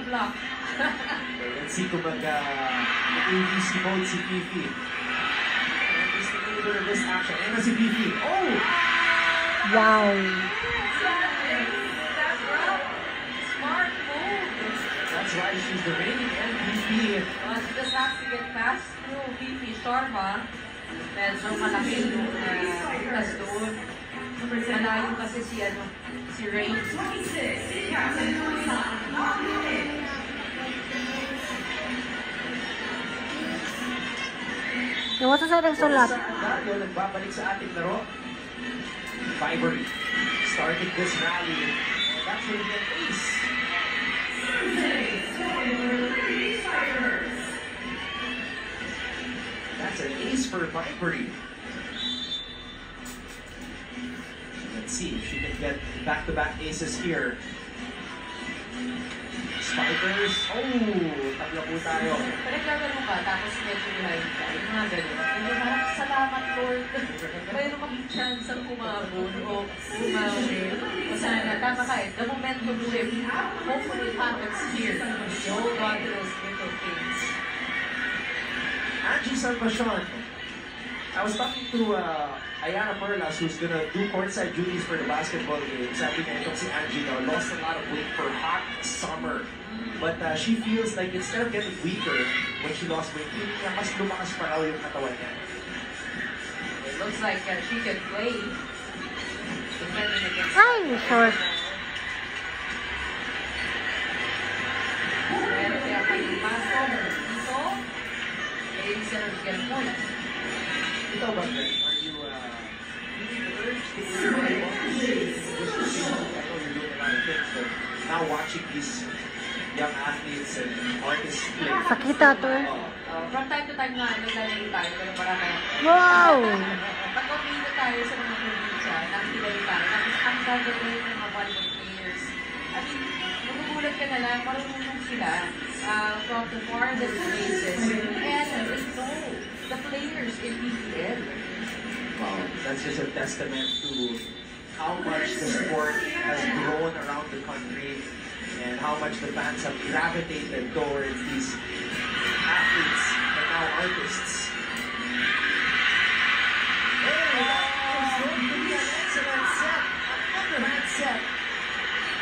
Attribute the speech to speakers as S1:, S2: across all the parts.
S1: block.
S2: Let's see kung mag-ABC mode si Fifi. Just a little bit of this action. Ayan na si Fifi. Oh!
S3: Wow!
S1: Smart move.
S2: That's why she's the reigning MVP.
S1: She just has to get past through Fifi Sharma. Medyo malaki yung bukas doon. Malayo kasi si Rain.
S3: Nawasa sa nagsulat.
S2: Dario nagbabalik sa ating laro. Fibery starting this rally. And that's going to be an ace. That's an ace for Fibery. Let's see if she can get back-to-back aces here. Spikers. Oh, tatlo po tayo.
S1: Naglagan mo ka, tapos medyo behind ka. Yung mga ganun. Yung parang, salamat Lord. Mayroon kami chance ang umabot o umawi. O sana, tama ka eh. The momentum shift. Hopefully it happens here. You hold on to those little things.
S2: Angie Salvacion. I was talking to Ayana Perlas, who's gonna do courtside duties for the basketball game. Sabi niya itong si Angie now lost a lot of weight for hot summer. But she feels like instead of getting weaker when she lost weight, niya mas lumakas pa raw yung katawan niya.
S1: It looks like she can play. Defending against
S3: Ay, short.
S1: Meron kaya kayong paso. Dito. Ladies center to get a point.
S2: Ikaw ba, Greg? Are you feeling the urge to do what you want to say? I know you're doing a lot of things, but now watching these young athletes and artists play.
S3: Sakita to.
S1: From time to time nga, naglalaro tayo, pero marami.
S3: Wow!
S1: Pag kumita tayo sa mga probinsya, nakikilala tayo, tapos ang gagawin ng mga volleyball players. I mean, magugulat ka na lang, marunong sila from the farthest places. And they know the players in PPL.
S2: Wow, that's just a testament to how much the sport has grown around the country and how much the fans have gravitated towards these athletes and now artists. Hey, that is going to be an excellent set, an underhand set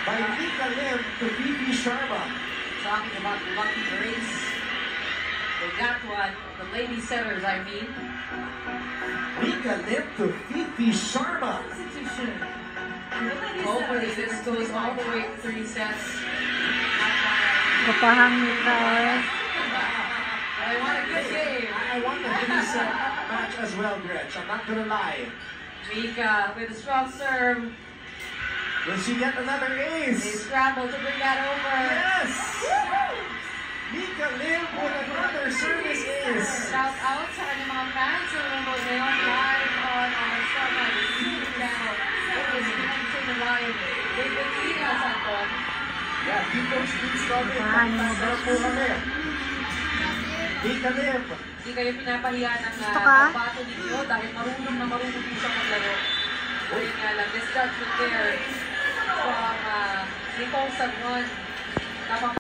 S2: by Mika Lim to Fifi Sharma.
S1: Talking about the lucky race. They got one, the lady setters, I mean.
S2: Mika Lim to Fifi Sharma.
S1: Hopefully this goes all the way to 3 sets.
S3: Kapahang ka.
S1: I want a good game.
S2: I want a 3-set match as well, Gretch. I'm not gonna lie.
S1: Mika with a strong serve.
S2: Will she get another
S1: They
S2: ace?
S1: scramble to bring that over.
S2: Yes! Mika Lim with another service ace.
S1: Shout out sa kanyang mga fans sa remote ngayon live on our Starlight YouTube channel. It was mentioned live. David Tina Santon.
S2: Yeah, Tito's Street Started. Magtatagal po kami. Mika Lim.
S1: Hindi kayo pinapahiya ng
S3: Gusto ka?
S1: kabato ninyo dahil marunong na marunong po siya maglaro. Uy nga lang, this judgment there from Nicole Sagnon.